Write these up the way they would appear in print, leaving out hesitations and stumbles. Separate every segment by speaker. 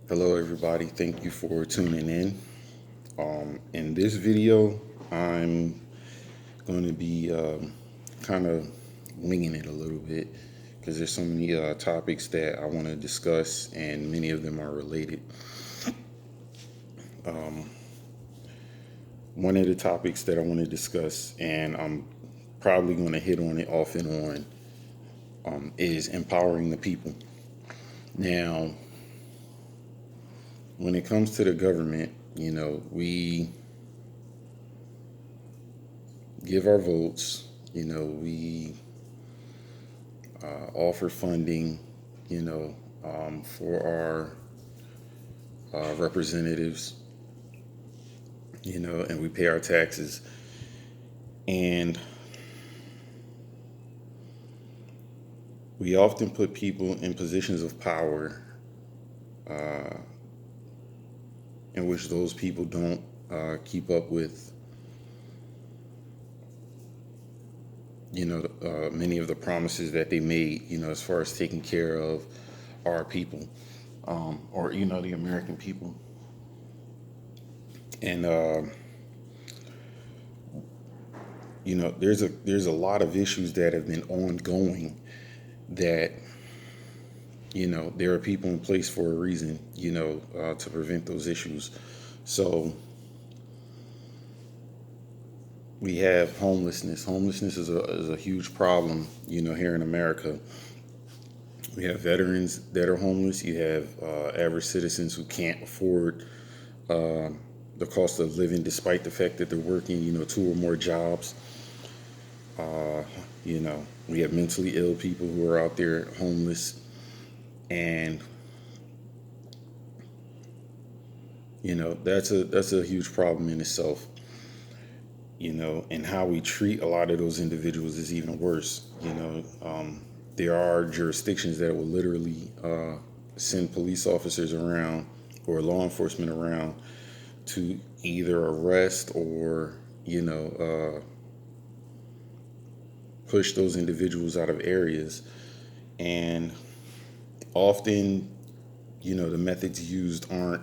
Speaker 1: Hello, everybody. Thank you for tuning in. In this video, I'm going to be kind of winging it a little bit because there's so many topics that I want to discuss, and many of them are related. One of the topics that I want to discuss, and I'm probably going to hit on it off and on, is empowering the people. Now, when it comes to the government, we give our votes. We offer funding, for our representatives, and we pay our taxes. And we often put people in positions of power in which those people don't keep up with, many of the promises that they made, as far as taking care of our people, or, the American people. And, there's a lot of issues that have been ongoing that there are people in place for a reason, to prevent those issues. So we have homelessness. Homelessness is a huge problem, here in America. We have veterans that are homeless. You have average citizens who can't afford the cost of living, despite the fact that they're working, two or more jobs. We have mentally ill people who are out there homeless, and that's a huge problem in itself. And how we treat a lot of those individuals is even worse. There are jurisdictions that will literally send police officers around or law enforcement around to either arrest or push those individuals out of areas. And often, the methods used aren't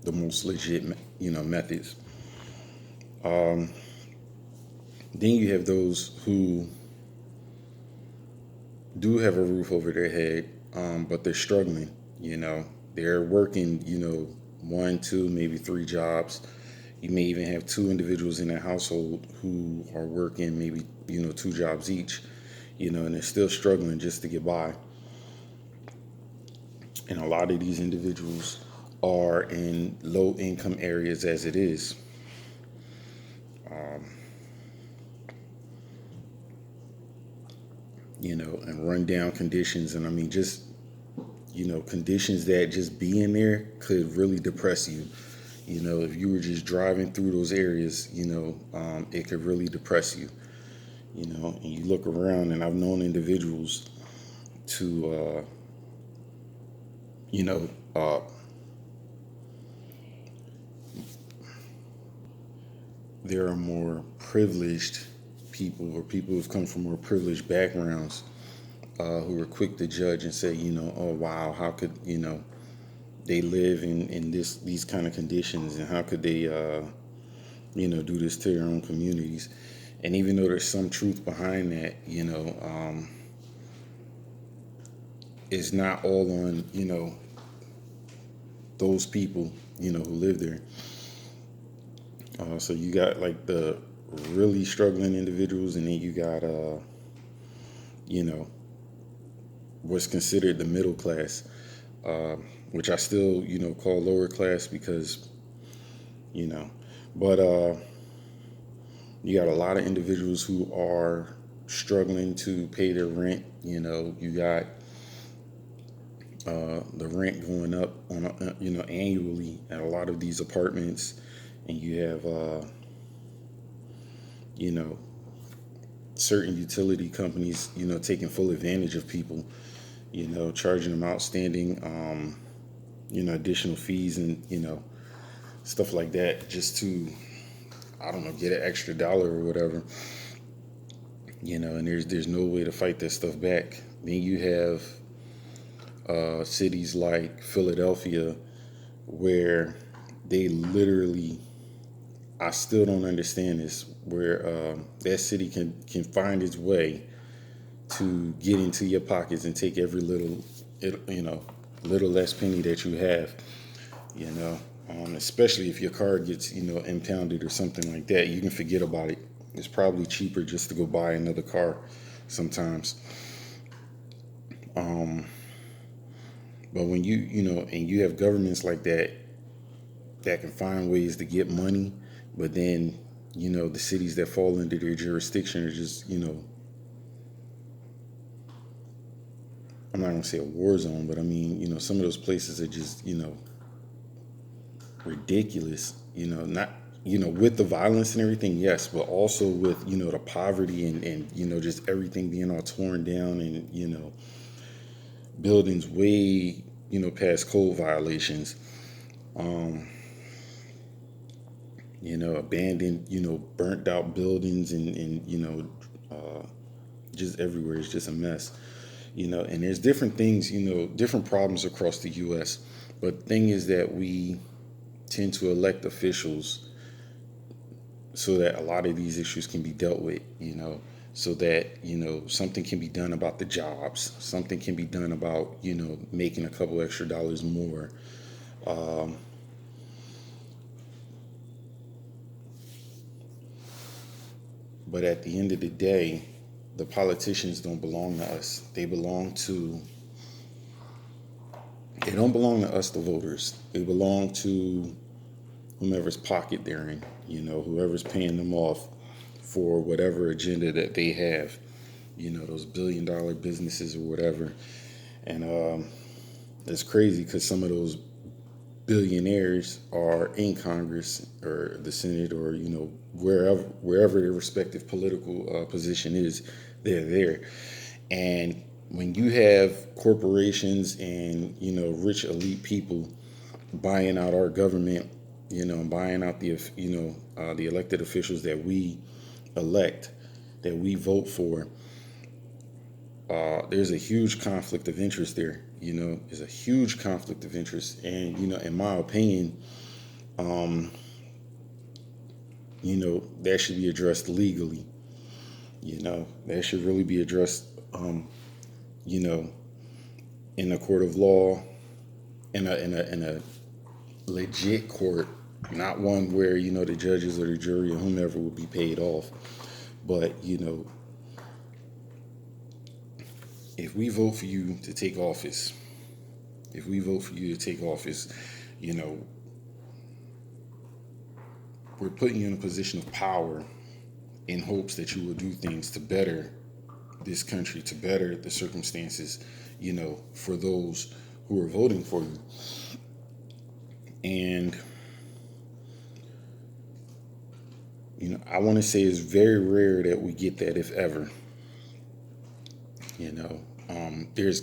Speaker 1: the most legit, methods. Then you have those who do have a roof over their head, but they're struggling. They're working, one, two, maybe three jobs. You may even have two individuals in a household who are working maybe, two jobs each, and they're still struggling just to get by. And a lot of these individuals are in low income areas as it is. And run down conditions. And I mean, just, conditions that just being there could really depress you. If you were just driving through those areas, it could really depress you. And you look around, and I've known individuals to, you know, uh, there are more privileged people or people who've come from more privileged backgrounds who are quick to judge and say, oh wow, how could they live in these kind of conditions, and how could they do this to their own communities? And even though there's some truth behind that, it's not all on those people who live there. So you got like the really struggling individuals, and then you got you know what's considered the middle class, uh, which I still call lower class because you know, but you got a lot of individuals who are struggling to pay their rent. You got the rent going up on annually at a lot of these apartments, and you have you know certain utility companies taking full advantage of people, charging them outstanding additional fees, and stuff like that, just to, I don't know, get an extra dollar or whatever. And there's no way to fight that stuff back. Then you have cities like Philadelphia, where they literally, I still don't understand this, where that city can find its way to get into your pockets and take every little, little less penny that you have, you know. Especially if your car gets, impounded or something like that, you can forget about it. It's probably cheaper just to go buy another car sometimes. Um, but when and you have governments like that that can find ways to get money, but then, the cities that fall under their jurisdiction are just, I'm not gonna say a war zone, but I mean, some of those places are just, ridiculous. Not, with the violence and everything, yes, but also with, the poverty and just everything being all torn down and, buildings way, past code violations. Um, Abandoned, burnt out buildings and uh, just everywhere. It's just a mess. And there's different things, different problems across the U.S. But the thing is that we tend to elect officials so that a lot of these issues can be dealt with, so that, something can be done about the jobs, something can be done about, making a couple extra dollars more. Um, but at the end of the day, the politicians don't belong to us. They don't belong to us, the voters. They belong to whomever's pocket they're in, whoever's paying them off for whatever agenda that they have, those billion-dollar businesses or whatever. And it's crazy because some of those billionaires are in Congress or the Senate or, wherever their respective political position is, they're there. And when you have corporations and, rich elite people buying out our government, and buying out the elected officials that we elect, that we vote for, there's a huge conflict of interest there. There's a huge conflict of interest, and in my opinion, um, that should be addressed legally. That should really be addressed, you know, in a court of law, in a legit court, not one where the judges or the jury or whomever will be paid off. But if we vote for you to take office, if we vote for you to take office, you know, we're putting you in a position of power in hopes that you will do things to better this country, to better the circumstances, for those who are voting for you. And, I want to say it's very rare that we get that, if ever. There's,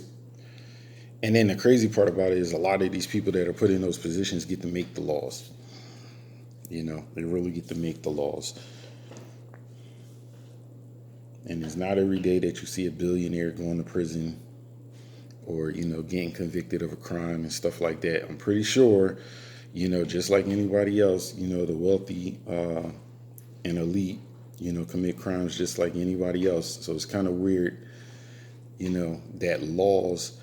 Speaker 1: and then the crazy part about it is a lot of these people that are put in those positions get to make the laws. They really get to make the laws. And it's not every day that you see a billionaire going to prison or, getting convicted of a crime and stuff like that. I'm pretty sure, just like anybody else, the wealthy and elite, commit crimes just like anybody else. So it's kind of weird, that laws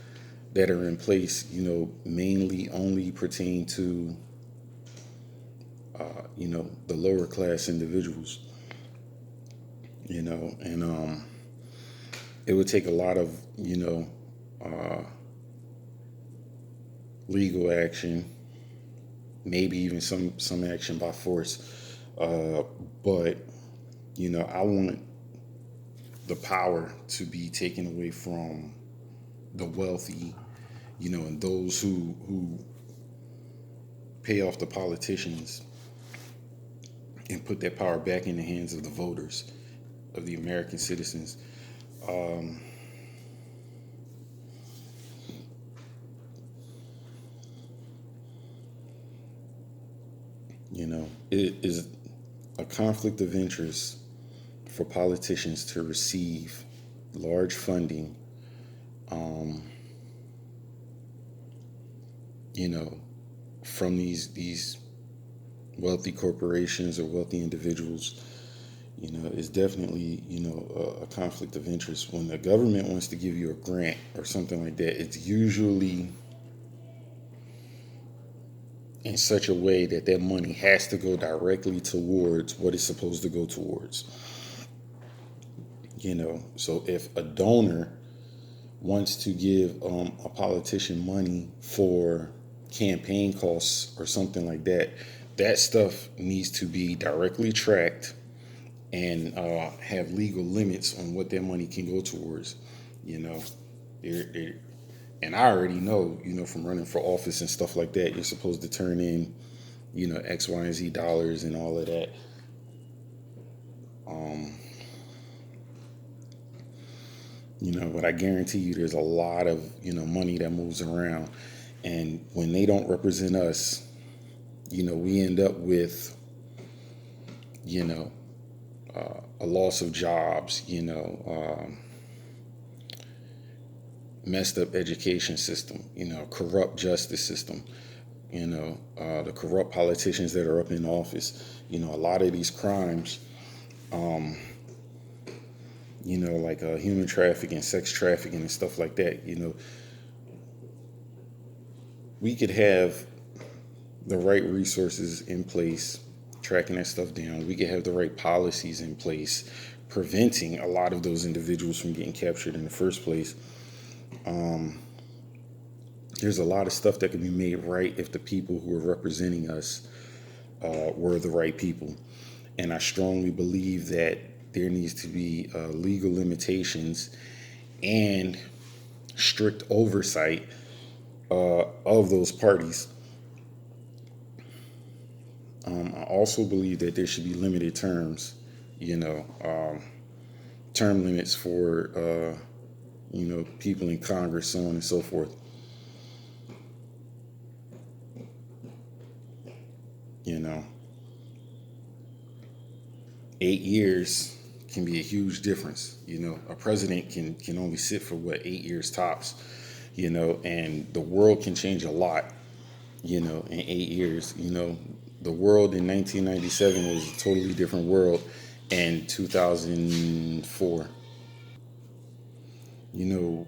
Speaker 1: that are in place, mainly only pertain to, the lower class individuals, and it would take a lot of, uh, legal action, maybe even some action by force. But I want the power to be taken away from the wealthy, and those who pay off the politicians and put that power back in the hands of the voters, of the American citizens. Um, it is a conflict of interest for politicians to receive large funding, um, you know, from these wealthy corporations or wealthy individuals, is definitely, a conflict of interest. When the government wants to give you a grant or something like that, it's usually in such a way that that money has to go directly towards what it's supposed to go towards. So if a donor wants to give a politician money for campaign costs or something like that, that stuff needs to be directly tracked and have legal limits on what that money can go towards. You know, there and I already know, from running for office and stuff like that, you're supposed to turn in, X, Y, and Z dollars and all of that. Um, but I guarantee you, there's a lot of money that moves around, and when they don't represent us, we end up with you know a loss of jobs, messed up education system, corrupt justice system, the corrupt politicians that are up in office. A lot of these crimes, um, like human trafficking, sex trafficking, and stuff like that. We could have the right resources in place, tracking that stuff down. We could have the right policies in place, preventing a lot of those individuals from getting captured in the first place. Um, there's a lot of stuff that can be made right if the people who are representing us were the right people. And I strongly believe that there needs to be legal limitations and strict oversight of those parties. I also believe that there should be limited terms, term limits for, people in Congress, so on and so forth. You know, 8 years can be a huge difference. A president can only sit for what 8 years tops. And the world can change a lot. In 8 years. The world in 1997 was a totally different world in 2004. You know,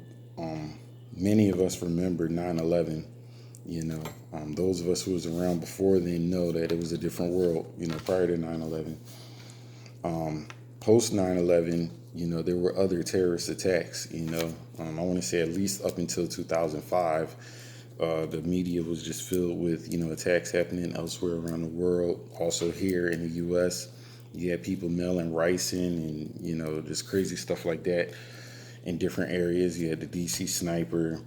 Speaker 1: many of us remember 9/11. Those of us who was around before then know that it was a different world. Prior to 9/11. Post 9/11, there were other terrorist attacks. I want to say at least up until 2005, the media was just filled with attacks happening elsewhere around the world. Also here in the U.S., you had people mailing rice in, and just crazy stuff like that in different areas. You had the DC sniper.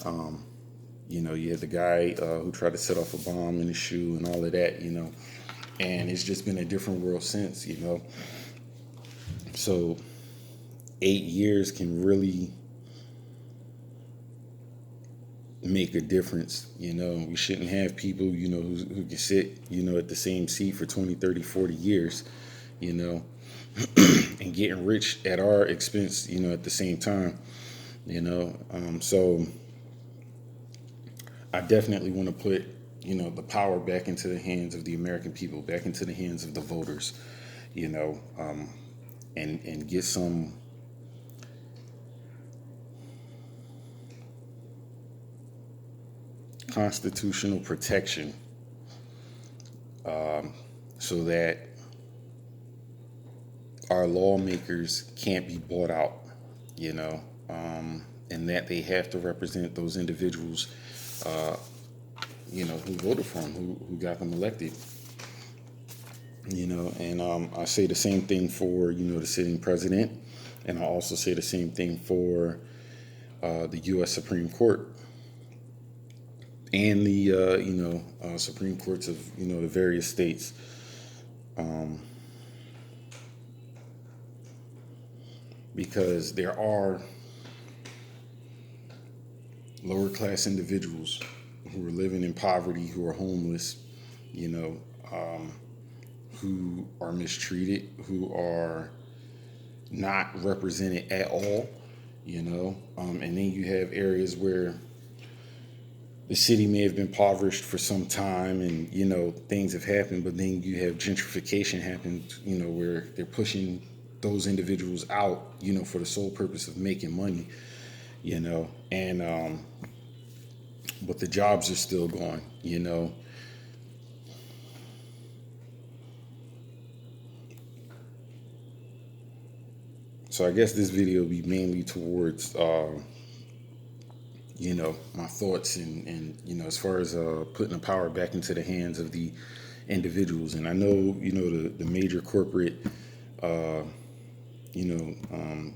Speaker 1: Um, you had the guy who tried to set off a bomb in his shoe and all of that. And it's just been a different world since. So 8 years can really make a difference. We shouldn't have people, who can sit, at the same seat for 20, 30, 40 years, you know, and getting rich at our expense, at the same time, So I definitely want to put, the power back into the hands of the American people, back into the hands of the voters, you know, um, and get some constitutional protection, so that our lawmakers can't be bought out, you know, and that they have to represent those individuals, uh, who voted for them, who got them elected, and I say the same thing for, the sitting president, and I also say the same thing for the U.S. Supreme Court and the, Supreme Courts of, the various states. Um, because there are lower class individuals who are living in poverty, who are homeless, you know, um, who are mistreated, who are not represented at all, and then you have areas where the city may have been impoverished for some time, and things have happened, but then you have gentrification happen, where they're pushing those individuals out, for the sole purpose of making money, and but the jobs are still going. So I guess this video will be mainly towards my thoughts, and as far as putting the power back into the hands of the individuals. And I know the major corporate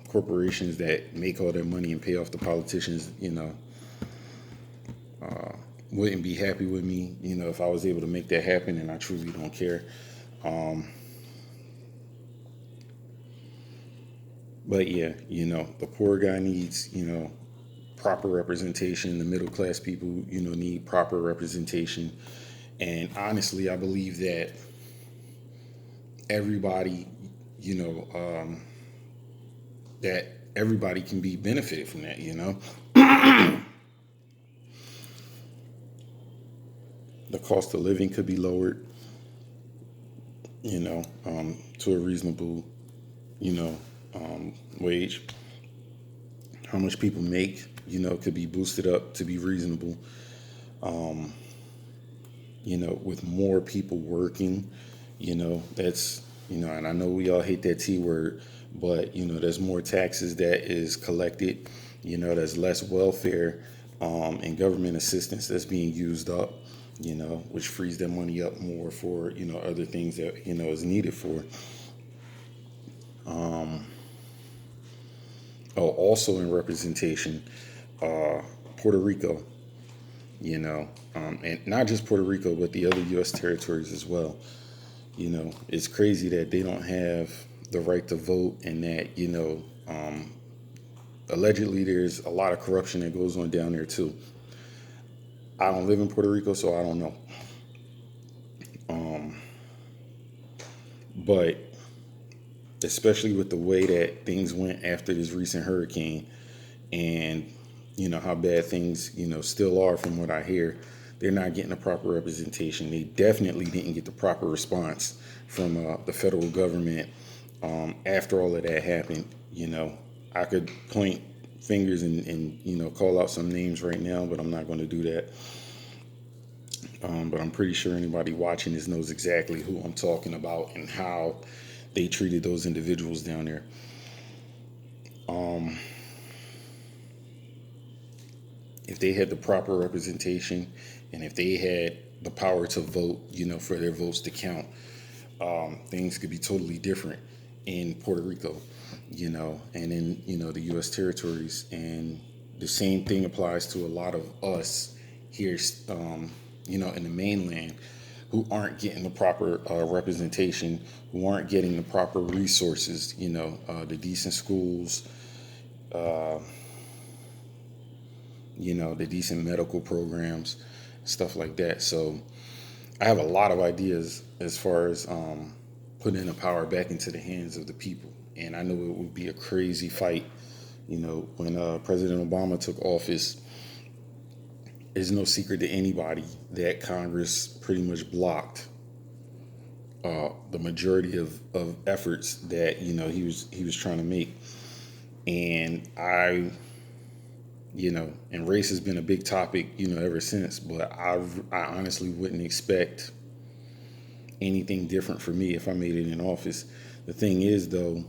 Speaker 1: corporations that make all their money and pay off the politicians wouldn't be happy with me if I was able to make that happen, and I truly don't care. But yeah, the poor guy needs proper representation. The middle class people need proper representation. And honestly, I believe that everybody that everybody can be benefited from that. The cost of living could be lowered, to a reasonable wage. How much people make could be boosted up to be reasonable. With more people working, that's and I know we all hate that T word, but there's more taxes that is collected. There's less welfare and government assistance that's being used up, which frees their money up more for other things that is needed for. Also in representation, Puerto Rico, and not just Puerto Rico, but the other U.S. territories as well. It's crazy that they don't have the right to vote, and that, allegedly there's a lot of corruption that goes on down there too. I don't live in Puerto Rico, so I don't know. But especially with the way that things went after this recent hurricane, and how bad things still are from what I hear, they're not getting the proper representation. They definitely didn't get the proper response from the federal government after all of that happened. I could point fingers and call out some names right now, but I'm not going to do that. But I'm pretty sure anybody watching this knows exactly who I'm talking about and how they treated those individuals down there. If they had the proper representation, and if they had the power to vote, for their votes to count, things could be totally different in Puerto Rico, and in, the U.S. territories. And the same thing applies to a lot of us here, in the mainland, who aren't getting the proper representation, who aren't getting the proper resources, the decent schools, the decent medical programs, stuff like that. So I have a lot of ideas as far as putting the power back into the hands of the people. And I know it would be a crazy fight. When President Obama took office, it's no secret to anybody that Congress pretty much blocked the majority of efforts that he was trying to make. And and race has been a big topic ever since. But I honestly wouldn't expect anything different for me if I made it in office. The thing is, though,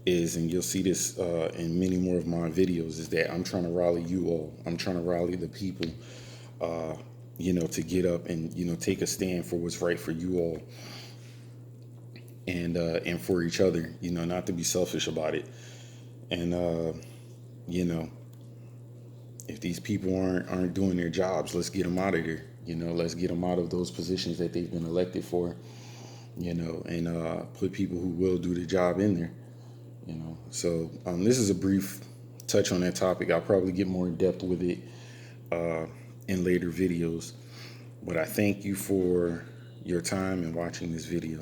Speaker 1: and you'll see this in many more of my videos, is that I'm trying to rally you all. I'm trying to rally the people, to get up and take a stand for what's right for you all, and for each other. Not to be selfish about it. And if these people aren't doing their jobs, let's get them out of there. Let's get them out of those positions that they've been elected for. And put people who will do the job in there. So this is a brief touch on that topic. I'll probably get more in depth with it in later videos. But I thank you for your time and watching this video.